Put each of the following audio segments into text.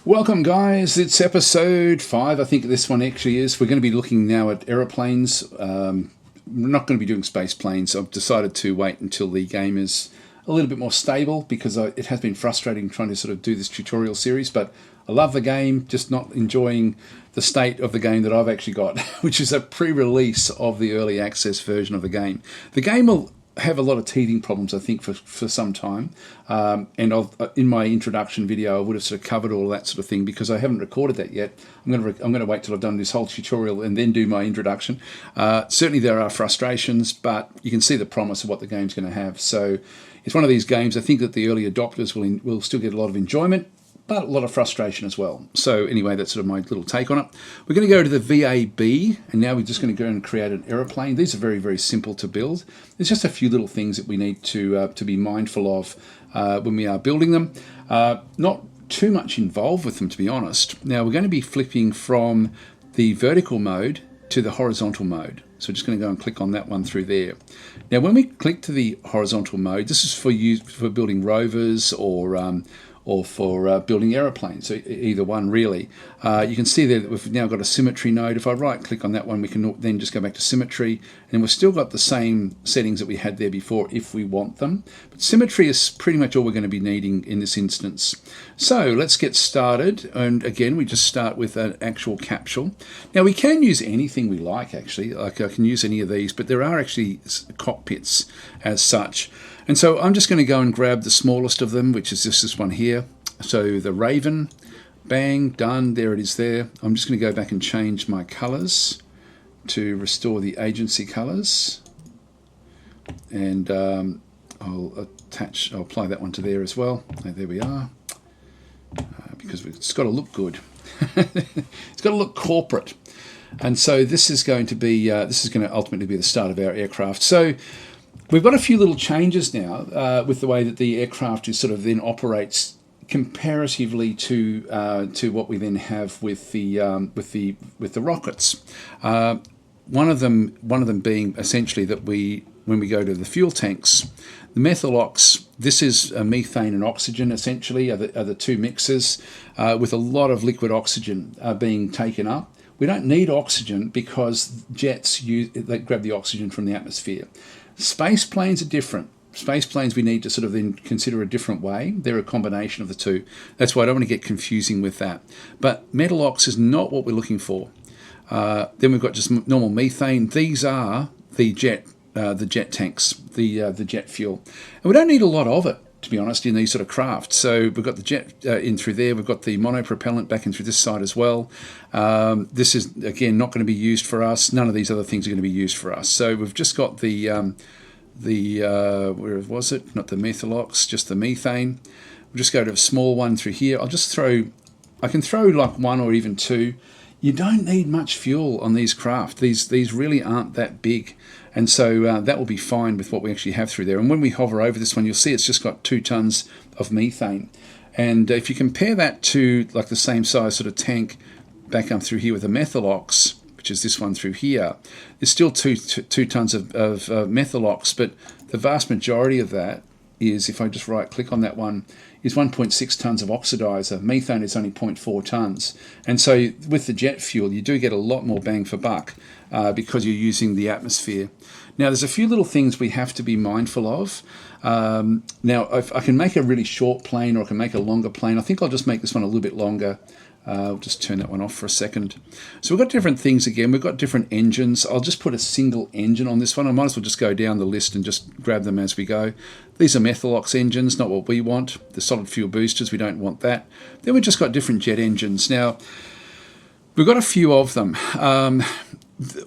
Welcome guys, it's episode 5, I think this one actually is. We're going to be looking now at aeroplanes. We're not going to be doing space planes. I've decided to wait until the game is a little bit more stable because it has been frustrating trying to sort of do this tutorial series, but I love the game, just not enjoying the state of the game that I've actually got, which is a pre-release of the early access version of the game. The game will have a lot of teething problems, I think, for some time. And in my introduction video, I would have sort of covered all that sort of thing because I haven't recorded that yet. I'm going to wait till I've done this whole tutorial and then do my introduction. Certainly there are frustrations, but you can see the promise of what the game's going to have. So it's one of these games. I think that the early adopters will still get a lot of enjoyment, but a lot of frustration as well. So anyway, that's sort of my little take on it. We're going to go to the VAB, and now we're just going to go and create an aeroplane. These are very, very simple to build. There's just a few little things that we need to be mindful of when we are building them. Not too much involved with them, to be honest. Now we're going to be flipping from the vertical mode to the horizontal mode. So we're just going to go and click on that one through there. Now when we click to the horizontal mode, this is for building rovers or for building aeroplanes, so either one really. You can see there that we've now got a symmetry node. If I right click on that one, we can then just go back to symmetry, and we've still got the same settings that we had there before if we want them. But symmetry is pretty much all we're going to be needing in this instance. So let's get started, and again we just start with an actual capsule. Now we can use anything we like actually, like I can use any of these, but there are actually cockpits as such. And so I'm just going to go and grab the smallest of them, which is just this one here. So the Raven, bang, done, there it is there. I'm just going to go back and change my colors to restore the agency colors. And I'll apply that one to there as well. There we are. Because it's got to look good. It's got to look corporate. And so this is going to be, ultimately be the start of our aircraft. So we've got a few little changes now with the way that the aircraft is sort of then operates comparatively to what we then have with the rockets. One of them being essentially that when we go to the fuel tanks, the methyl ox, this is methane and oxygen essentially are the two mixes with a lot of liquid oxygen being taken up. We don't need oxygen because jets they grab the oxygen from the atmosphere. Space planes are different. Space planes we need to sort of then consider a different way. They're a combination of the two. That's why I don't want to get confusing with that. But metal ox is not what we're looking for. Then we've got just normal methane. These are the jet tanks, the jet fuel. And we don't need a lot of it, to be honest, in these sort of craft. So we've got the jet in through there. We've got the monopropellant back in through this side as well. This is, again, not going to be used for us. None of these other things are going to be used for us. So we've just got where was it? Not the methyl ox, just the methane. We'll just go to a small one through here. I can throw like one or even two. You don't need much fuel on these craft. These really aren't that big. And so that will be fine with what we actually have through there. And when we hover over this one, you'll see it's just got 2 tons of methane. And if you compare that to like the same size sort of tank back up through here with a methyl ox, which is this one through here, there's still two tons of methyl ox, but the vast majority of that is, if I just right click on that one, is 1.6 tons of oxidizer. Methane is only 0.4 tons. And so with the jet fuel, you do get a lot more bang for buck because you're using the atmosphere. Now, there's a few little things we have to be mindful of. Now, I can make a really short plane or I can make a longer plane. I think I'll just make this one a little bit longer. I'll just turn that one off for a second. So we've got different things again. We've got different engines. I'll just put a single engine on this one. I might as well just go down the list and just grab them as we go. These are methyl ox engines, not what we want. The solid fuel boosters, we don't want that. Then we've just got different jet engines. Now, we've got a few of them.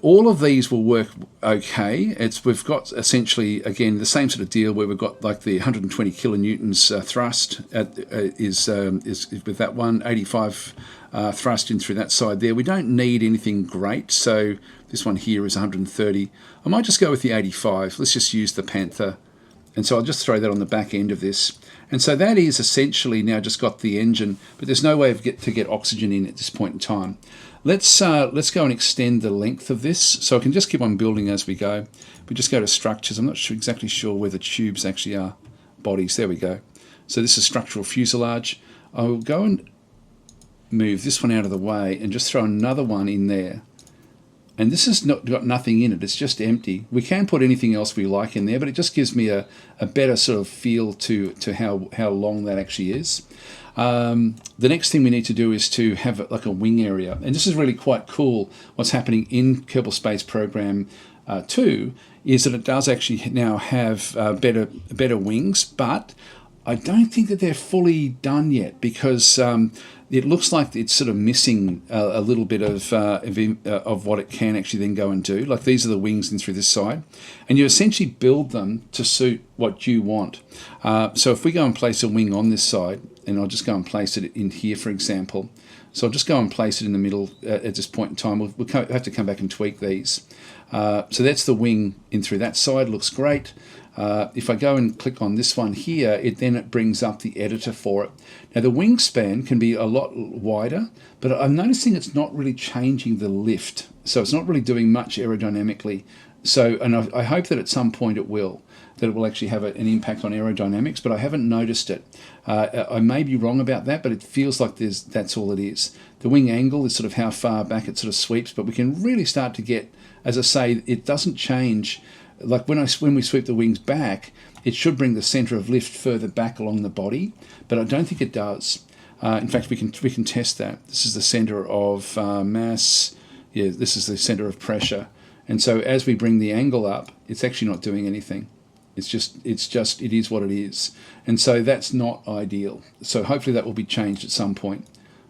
All of these will work okay. We've got essentially, again, the same sort of deal where we've got like the 120 kilonewtons thrust is with that one, 85 thrust in through that side there. We don't need anything great, so this one here is 130. I might just go with the 85. Let's just use the Panther. And so I'll just throw that on the back end of this. And so that is essentially now just got the engine, but there's no way to get oxygen in at this point in time. Let's go and extend the length of this, so I can just keep on building as we go. We just go to structures. I'm not exactly sure where the tubes actually are. Bodies, there we go. So this is structural fuselage. I will go and move this one out of the way and just throw another one in there. And this has got nothing in it, it's just empty. We can put anything else we like in there, but it just gives me a better sort of feel to how long that actually is. The next thing we need to do is to have like a wing area. And this is really quite cool. What's happening in Kerbal Space Program 2 is that it does actually now have better wings, but I don't think that they're fully done yet, because it looks like it's sort of missing a little bit of what it can actually then go and do. Like these are the wings in through this side, and you essentially build them to suit what you want. So if we go and place a wing on this side, and I'll just go and place it in here, for example. So I'll just go and place it in the middle at this point in time. We'll have to come back and tweak these. So that's the wing in through that side, looks great. If I go and click on this one here, it brings up the editor for it. Now the wingspan can be a lot wider, but I'm noticing it's not really changing the lift. So it's not really doing much aerodynamically. So, and I hope that at some point it will actually have an impact on aerodynamics, but I haven't noticed it. I may be wrong about that, but it feels like that's all it is. The wing angle is sort of how far back it sort of sweeps, but we can really start to get, as I say, it doesn't change. Like when we sweep the wings back, it should bring the center of lift further back along the body, but I don't think it does. In fact, we can test that. This is the center of mass. Yeah, this is the center of pressure. And so as we bring the angle up, it's actually not doing anything. It is what it is. And so that's not ideal. So hopefully that will be changed at some point.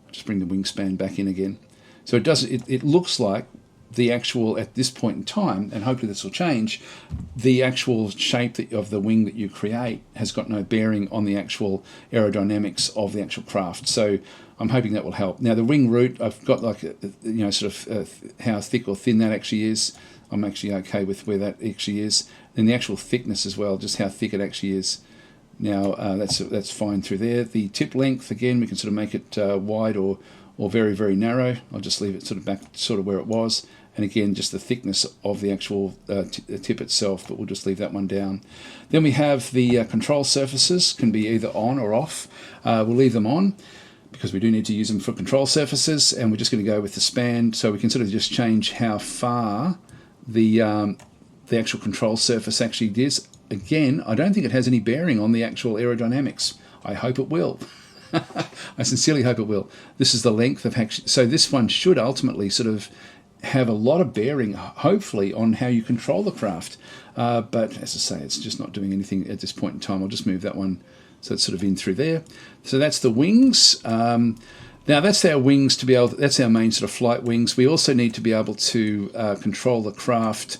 I'll just bring the wingspan back in again. So it looks like the actual, at this point in time, and hopefully this will change, the actual shape of the wing that you create has got no bearing on the actual aerodynamics of the actual craft. So I'm hoping that will help. Now the wing root, I've got like how thick or thin that actually is. I'm actually okay with where that actually is. And the actual thickness as well, just how thick it actually is. Now that's fine through there. The tip length, again, we can sort of make it wide or very, very narrow. I'll just leave it sort of back sort of where it was. And again, just the thickness of the actual tip itself, but we'll just leave that one down. Then we have the control surfaces, can be either on or off. We'll leave them on because we do need to use them for control surfaces, and we're just going to go with the span, so we can sort of just change how far the actual control surface actually is. Again, I don't think it has any bearing on the actual aerodynamics. I hope it will. I sincerely hope it will. This is the length of actually, so this one should ultimately sort of have a lot of bearing, hopefully, on how you control the craft. But as I say, it's just not doing anything at this point in time. I'll just move that one so it's sort of in through there. So that's the wings. Now that's our wings to be able. That's our main sort of flight wings. We also need to be able to control the craft.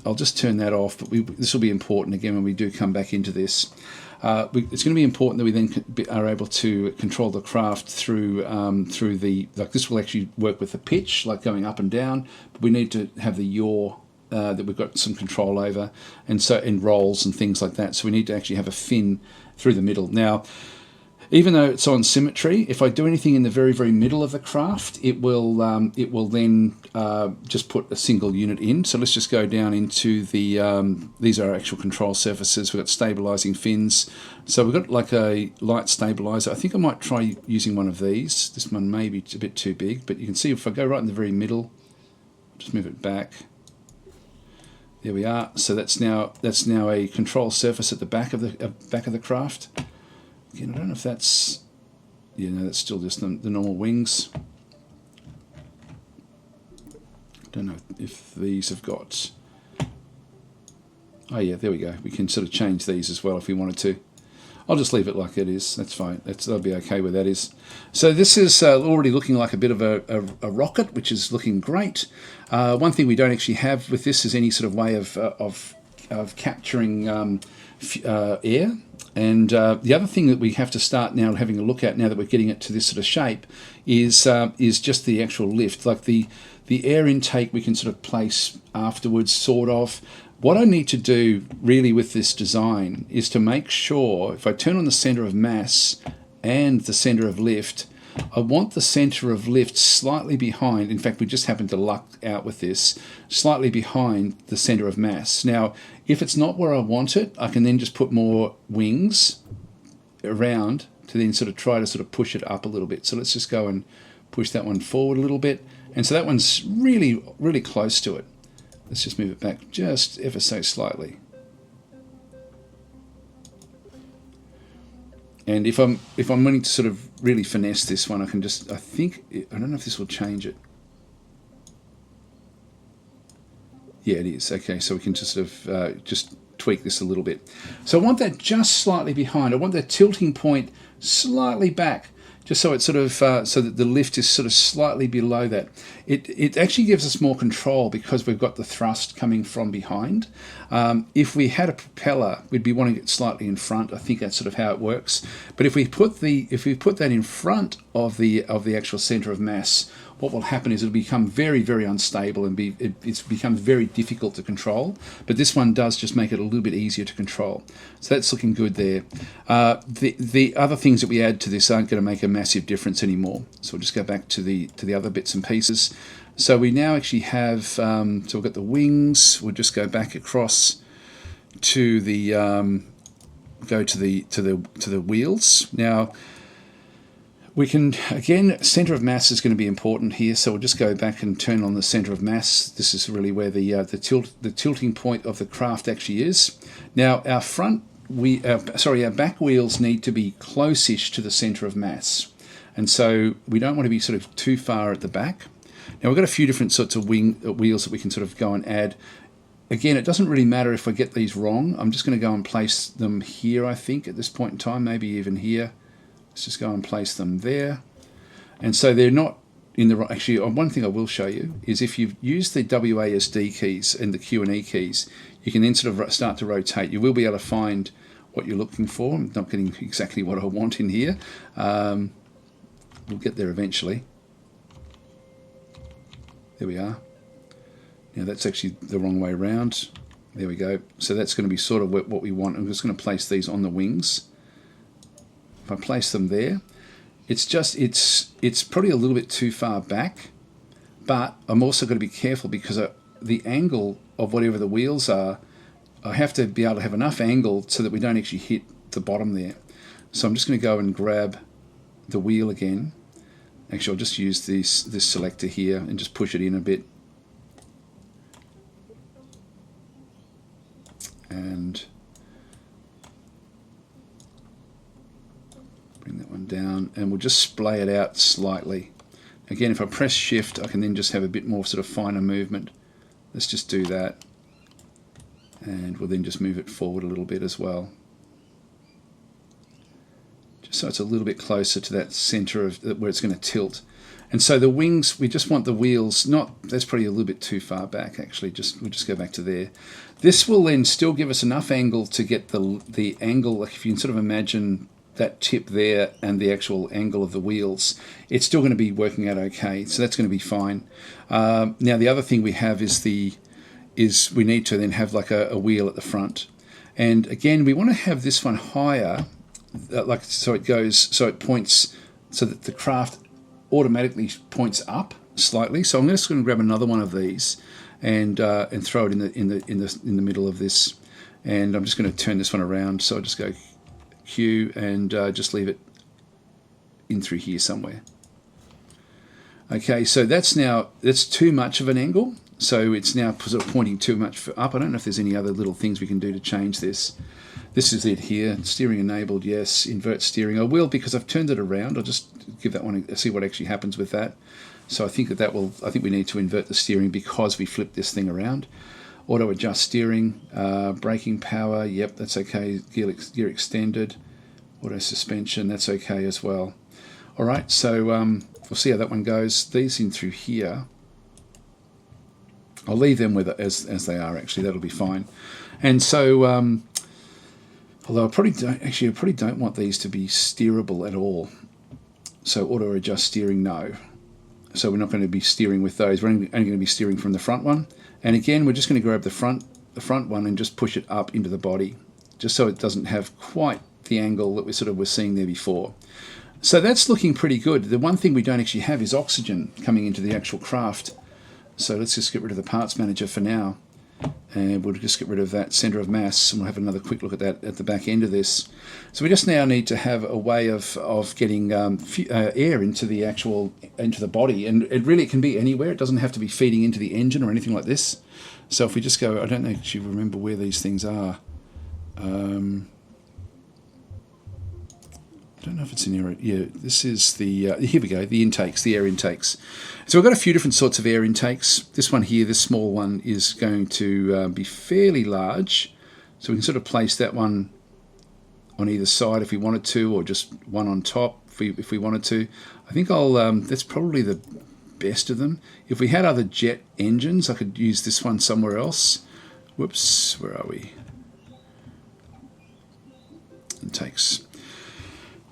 I'll just turn that off, but this will be important again when we do come back into this. It's going to be important that we then are able to control the craft through the, like this will actually work with the pitch, like going up and down, but we need to have the yaw that we've got some control over, and so in rolls and things like that. So we need to actually have a fin through the middle. Now, even though it's on symmetry, if I do anything in the very, very middle of the craft, it will then just put a single unit in. So let's just go down into the, these are our actual control surfaces. We've got stabilizing fins. So we've got like a light stabilizer. I think I might try using one of these. This one may be a bit too big, but you can see if I go right in the very middle, just move it back. There we are. So that's now a control surface at the back of the craft. Again, I don't know if that's, yeah, no, that's still just the normal wings. I don't know if these have got, oh yeah, there we go. We can sort of change these as well if we wanted to. I'll just leave it like it is. That's fine. That'll be okay where that is. So this is already looking like a bit of a rocket, which is looking great. One thing we don't actually have with this is any sort of way of capturing air. And the other thing that we have to start now having a look at, now that we're getting it to this sort of shape, is just the actual lift. Like the air intake we can sort of place afterwards, sort of. What I need to do really with this design is to make sure, if I turn on the center of mass and the center of lift, I want the center of lift slightly behind. In fact, we just happen to luck out with this, slightly behind the center of mass. Now, if it's not where I want it, I can then just put more wings around to then sort of try to sort of push it up a little bit. So let's just go and Push that one forward a little bit. And so that one's really, really close to it. Let's just move it back just ever so slightly. And if I'm wanting to sort of really finesse this one, I can just, I don't know if this will change it. Yeah, it is. Okay, so we can just sort of just tweak this a little bit. So I want that just slightly behind. I want that tilting point slightly back, just so it's sort of so that the lift is sort of slightly below that. It actually gives us more control because we've got the thrust coming from behind. If we had a propeller, we'd be wanting it slightly in front. I think that's sort of how it works. But if we put that in front of the actual center of mass, what will happen is it'll become very, very unstable and it becomes very difficult to control. But this one does just make it a little bit easier to control. So that's looking good there. The other things that we add to this aren't going to make a massive difference anymore. So we'll just go back to the other bits and pieces. So we now actually have, so we've got the wings. We'll just go back across to the the wheels. Now we can, again, center of mass is going to be important here. So we'll just go back and turn on the center of mass. This is really where the tilting point of the craft actually is. Now our our back wheels need to be close-ish to the center of mass. And so we don't want to be sort of too far at the back. Now we've got a few different sorts of wheels that we can sort of go and add. Again, it doesn't really matter if I get these wrong. I'm just going to go and place them here, I think, at this point in time, maybe even here. Let's just go and place them there. And so they're not in the right. Actually, one thing I will show you is if you've used the WASD keys and the Q and E keys, you can then sort of start to rotate. You will be able to find what you're looking for. I'm not getting exactly what I want in here. We'll get there eventually. There we are. Now that's actually the wrong way around. There we go. So that's going to be sort of what we want. I'm just going to place these on the wings. If I place them there, it's probably a little bit too far back, but I'm also going to be careful because the angle of whatever the wheels are, I have to be able to have enough angle so that we don't actually hit the bottom there. So I'm just going to go and grab the wheel again. Actually, I'll just use this selector here and just push it in a bit. And bring that one down, and we'll just splay it out slightly. Again, if I press shift, I can then just have a bit more sort of finer movement. Let's just do that. And we'll then just move it forward a little bit as well. Just so it's a little bit closer to that center of where it's going to tilt. And so the wings, we just want the wheels, that's probably a little bit too far back actually, we'll just go back to there. This will then still give us enough angle to get the angle, like if you can sort of imagine that tip there and the actual angle of the wheels, it's still going to be working out okay, so that's going to be fine. Now the other thing we have is we need to then have like a wheel at the front. And again, we want to have this one higher, so it points, so that the craft automatically points up slightly. So I'm just going to grab another one of these and throw it in the middle of this. And I'm just going to turn this one around. So I'll just go Q and just leave it in through here somewhere. Okay, so that's too much of an angle. So it's now sort of pointing too much up. I don't know if there's any other little things we can do to change this. This is it here. Steering enabled, yes. Invert steering. I will, because I've turned it around. I'll just give that one see what actually happens with that. So I think I think we need to invert the steering because we flipped this thing around. Auto adjust steering, braking power, yep, that's okay. Gear extended, auto suspension, that's okay as well. All right, so we'll see how that one goes. These in through here, I'll leave them with it as they are. Actually, that'll be fine. And so, although I probably don't want these to be steerable at all. So auto adjust steering, no. So we're not going to be steering with those. We're only going to be steering from the front one. And again, we're just going to grab the front one and just push it up into the body, just so it doesn't have quite the angle that we were seeing there before. So that's looking pretty good. The one thing we don't actually have is oxygen coming into the actual craft. So let's just get rid of the parts manager for now. And we'll just get rid of that center of mass, and we'll have another quick look at that at the back end of this. So we just now need to have a way of getting air into the body, and it can be anywhere. It doesn't have to be feeding into the engine or anything like this. So if we just go, I don't actually remember where these things are. I don't know if it's in here. Yeah, this is the, here we go, the intakes, the air intakes. So we've got a few different sorts of air intakes. This one here, this small one, is going to be fairly large. So we can sort of place that one on either side if we wanted to, or just one on top if we wanted to. I think that's probably the best of them. If we had other jet engines, I could use this one somewhere else. Whoops, where are we? Intakes.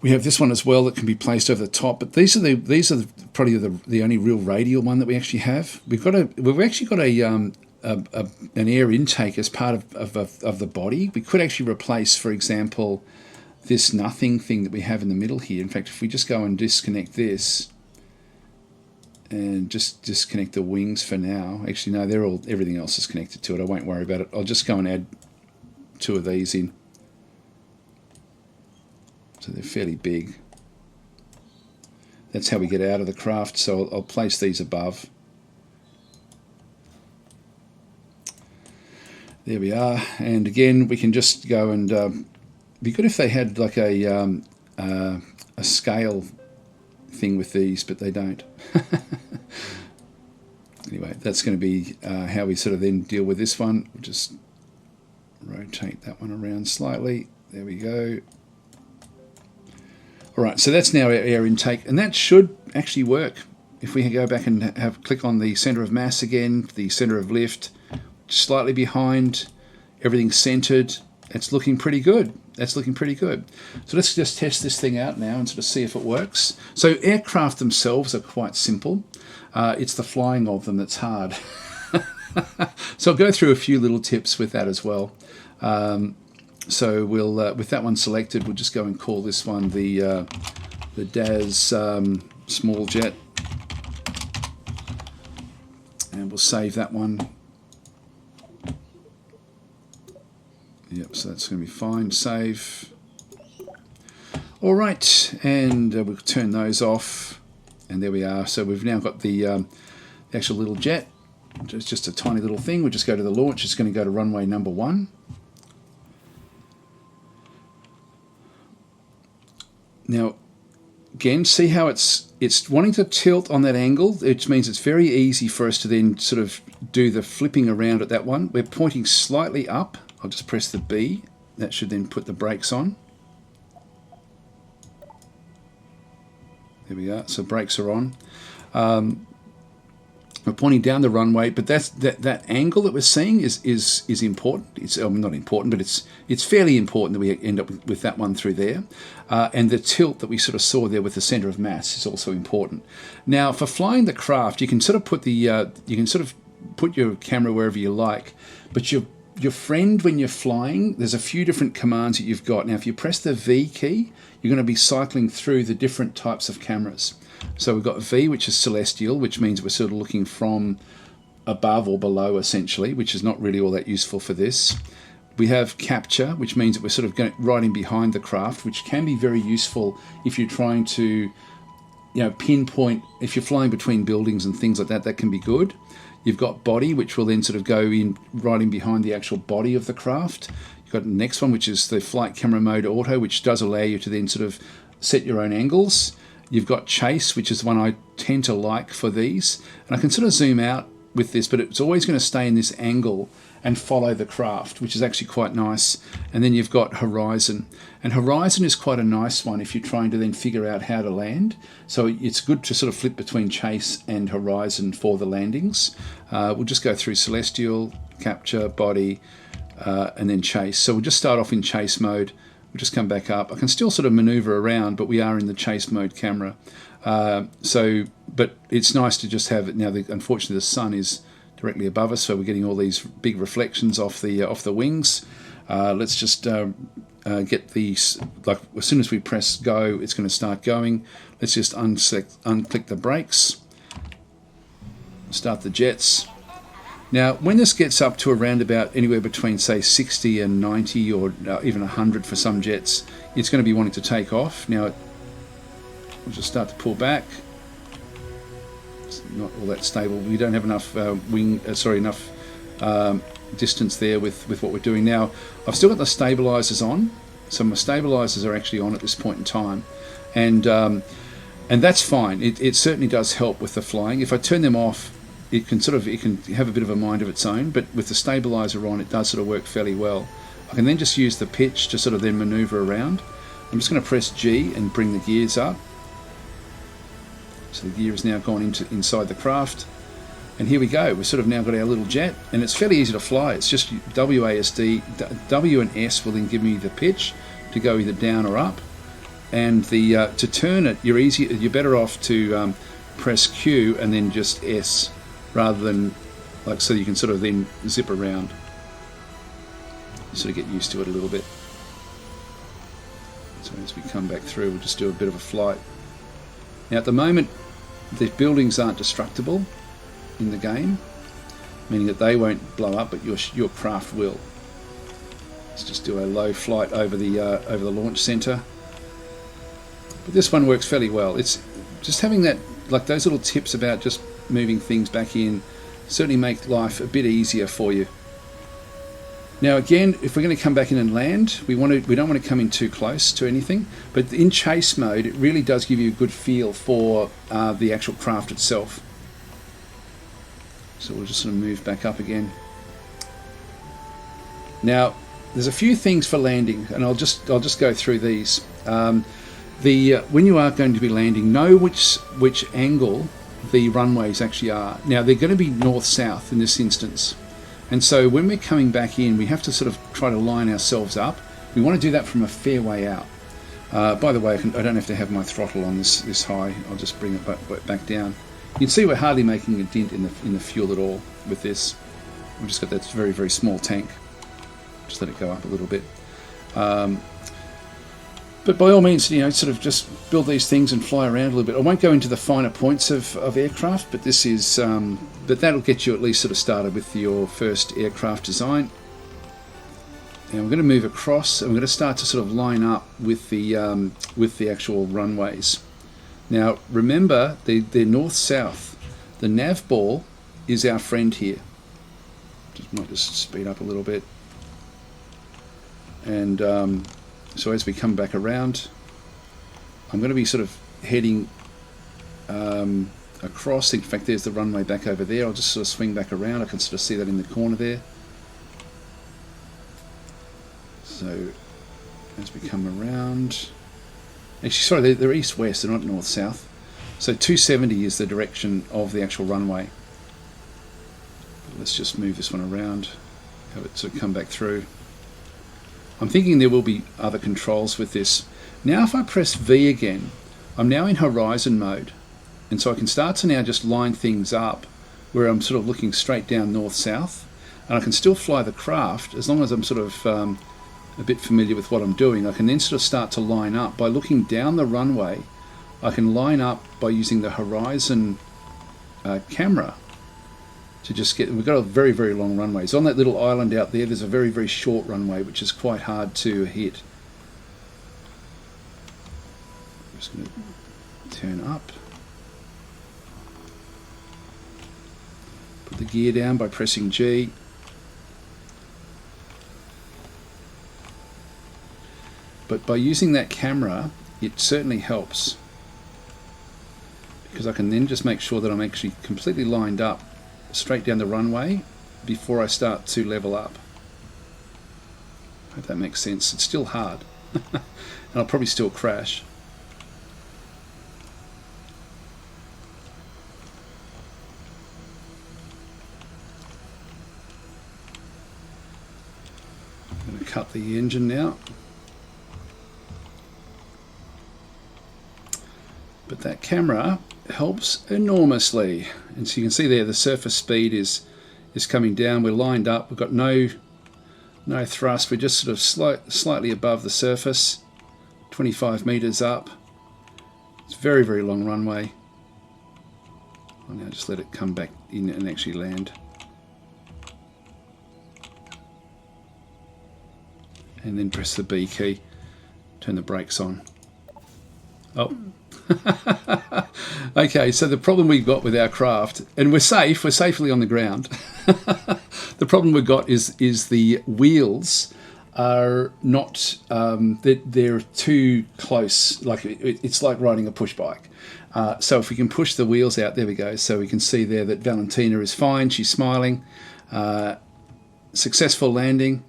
We have this one as well that can be placed over the top, but these are probably the only real radial one that we actually have. We've actually got an air intake as part of the body. We could actually replace, for example, this nothing thing that we have in the middle here. In fact, if we just go and disconnect this and just disconnect the wings for now. Actually, no, everything else is connected to it. I won't worry about it. I'll just go and add 2 of these in. So they're fairly big. That's how we get out of the craft. So I'll place these above. There we are. And again, we can just go and be good if they had like a scale thing with these, but they don't. Anyway, that's going to be how we sort of then deal with this one. We'll just rotate that one around slightly. There we go. All right, so that's now our air intake, and that should actually work. If we go back and click on the center of mass again, the center of lift, slightly behind, everything's centered. It's looking pretty good. That's looking pretty good. So let's just test this thing out now and sort of see if it works. So aircraft themselves are quite simple. It's the flying of them that's hard. So I'll go through a few little tips with that as well. So we'll, with that one selected, we'll just go and call this one the DAS small jet, and we'll save that one. Yep, so that's going to be fine. Save. All right, and we'll turn those off, and there we are. So we've now got the actual little jet. It's just a tiny little thing. We'll just go to the launch. It's going to go to runway number 1. Now, again, see how it's wanting to tilt on that angle, which means it's very easy for us to then sort of do the flipping around at that one. We're pointing slightly up. I'll just press the B. That should then put the brakes on. There we are. So brakes are on. We're pointing down the runway, but that angle that we're seeing is important. It's not important, but it's fairly important that we end up with that one through there. And the tilt that we sort of saw there with the center of mass is also important. Now, for flying the craft, you can sort of put your camera wherever you like, but your friend, when you're flying, there's a few different commands that you've got. Now, if you press the V key, you're going to be cycling through the different types of cameras. So we've got V, which is celestial, which means we're sort of looking from above or below, essentially, which is not really all that useful for this. We have capture, which means that we're sort of going right in behind the craft, which can be very useful if you're trying to, pinpoint, if you're flying between buildings and things like that, that can be good. You've got body, which will then sort of go in right in behind the actual body of the craft. You've got the next one, which is the flight camera mode auto, which does allow you to then sort of set your own angles. You've got chase, which is one I tend to like for these. And I can sort of zoom out with this, but it's always going to stay in this angle and follow the craft, which is actually quite nice. And then you've got horizon. And horizon is quite a nice one if you're trying to then figure out how to land. So it's good to sort of flip between chase and horizon for the landings. We'll just go through celestial, capture, body, and then chase. So we'll just start off in chase mode. We'll just come back up. I can still sort of maneuver around, but we are in the chase mode camera. But it's nice to just have it now. Unfortunately, the sun is directly above us, so we're getting all these big reflections off the wings. Let's just get these, like as soon as we press go, it's going to start going. Let's just unclick the brakes, start the jets, Now, when this gets up to around about anywhere between, say, 60 and 90 or even 100 for some jets, it's going to be wanting to take off. Now, we'll just start to pull back. It's not all that stable. We don't have enough distance there with what we're doing now. I've still got the stabilizers on, so my stabilizers are actually on at this point in time, and that's fine. It certainly does help with the flying. If I turn them off, it can have a bit of a mind of its own, but with the stabilizer on, it does sort of work fairly well. I can then just use the pitch to sort of then maneuver around. I'm just going to press G and bring the gears up. So the gear has now gone inside the craft. And here we go. We've sort of now got our little jet, and it's fairly easy to fly. It's just WASD. W and S will then give me the pitch to go either down or up. And to turn it, you're better off to press Q and then just S, rather than so you can sort of then zip around. You sort of get used to it a little bit. So as we come back through, we'll just do a bit of a flight. Now at the moment, the buildings aren't destructible in the game, meaning that they won't blow up, but your craft will. Let's just do a low flight over the launch center. But this one works fairly well. It's just having that, like those little tips about just moving things back in, certainly make life a bit easier for you. Now again, if we're going to come back in and land, we don't want to come in too close to anything, but in chase mode it really does give you a good feel for the actual craft itself. So we'll just sort of move back up again. Now there's a few things for landing, and I'll just go through these. When you are going to be landing, know which angle the runways actually are. Now they're going to be north-south in this instance, and so when we're coming back in, we have to sort of try to line ourselves up. We want to do that from a fair way out. By the way, I don't have to have my throttle on this high. I'll just bring it back down. You can see we're hardly making a dent in the fuel at all with this. We've just got that very, very small tank. Just let it go up a little bit. But by all means, sort of just build these things and fly around a little bit. I won't go into the finer points of aircraft, but this is, but that'll get you at least sort of started with your first aircraft design. And we're going to move across, and we're going to start to sort of line up with the actual runways. Now remember, they're north-south. The nav ball is our friend here. Might just speed up a little bit. And so as we come back around, I'm going to be sort of heading across. In fact, there's the runway back over there. I'll just sort of swing back around. I can sort of see that in the corner there. So as we come around, actually, sorry, they're east-west. They're not north-south. So 270 is the direction of the actual runway. Let's just move this one around, have it sort of come back through. I'm thinking there will be other controls with this. Now if I press V again, I'm now in horizon mode, and so I can start to now just line things up where I'm sort of looking straight down north-south, and I can still fly the craft as long as I'm sort of a bit familiar with what I'm doing. I can then sort of start to line up by looking down the runway. I can line up by using the horizon camera to just get, we've got a very, very long runway. So on that little island out there, there's a very, very short runway, which is quite hard to hit. I'm just going to turn up. Put the gear down by pressing G. But by using that camera, it certainly helps, because I can then just make sure that I'm actually completely lined up straight down the runway before I start to level up. I hope that makes sense. It's still hard and I'll probably still crash. I'm going to cut the engine now. But that camera helps enormously, and so you can see there the surface speed is coming down. We're lined up. We've got no thrust. We're just sort of slightly above the surface, 25 meters up. It's a very, very long runway. I'll now just let it come back in and actually land. and then press the B key, turn the brakes on. Oh. Okay, so the problem we've got with our craft, and we're safely on the ground. The problem we've got is the wheels are not, they're too close. Like it's like riding a push bike. So if we can push the wheels out, there we go. So we can see there that Valentina is fine. She's smiling. Successful landing.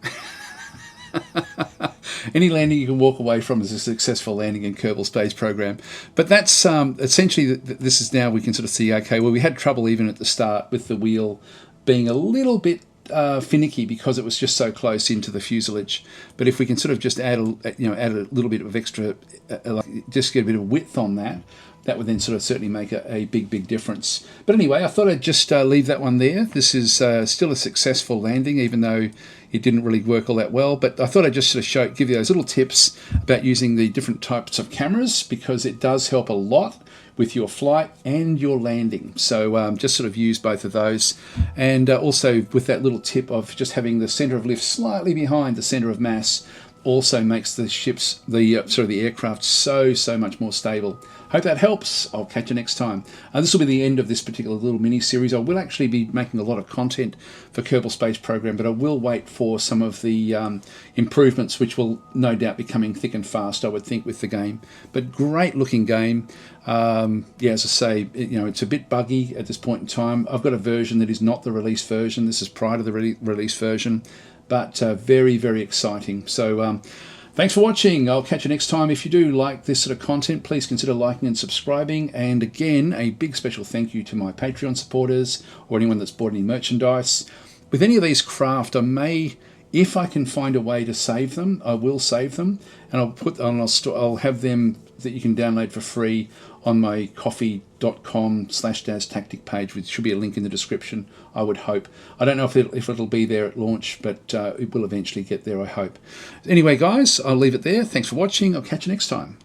Any landing you can walk away from is a successful landing in Kerbal Space Program. But that's essentially, this is now we can sort of see, okay, well, we had trouble even at the start with the wheel being a little bit finicky because it was just so close into the fuselage. But if we can sort of just add a little bit of extra, just get a bit of width on that, that would then sort of certainly make a big difference. But anyway, I thought I'd just leave that one there. This is still a successful landing, even though it didn't really work all that well. But I thought I'd just sort of give you those little tips about using the different types of cameras, because it does help a lot with your flight and your landing. So just sort of use both of those. And also with that little tip of just having the center of lift slightly behind the center of mass also makes the the aircraft so much more stable. Hope that helps. I'll catch you next time. This will be the end of this particular little mini series. I will actually be making a lot of content for Kerbal Space Program, but I will wait for some of the improvements, which will no doubt be coming thick and fast, I would think, with the game. But great looking game. Yeah, as I say, it's a bit buggy at this point in time. I've got a version that is not the release version. This is prior to the release version, but very exciting. So thanks for watching. I'll catch you next time. If you do like this sort of content, please consider liking and subscribing. And again, a big special thank you to my Patreon supporters or anyone that's bought any merchandise. With any of these craft, I may, if I can find a way to save them, I will save them, and I'll have them that you can download for free on my coffee.com/DasTactic page, which should be a link in the description, I would hope. I don't know if it'll be there at launch, but it will eventually get there, I hope. Anyway, guys, I'll leave it there. Thanks for watching. I'll catch you next time.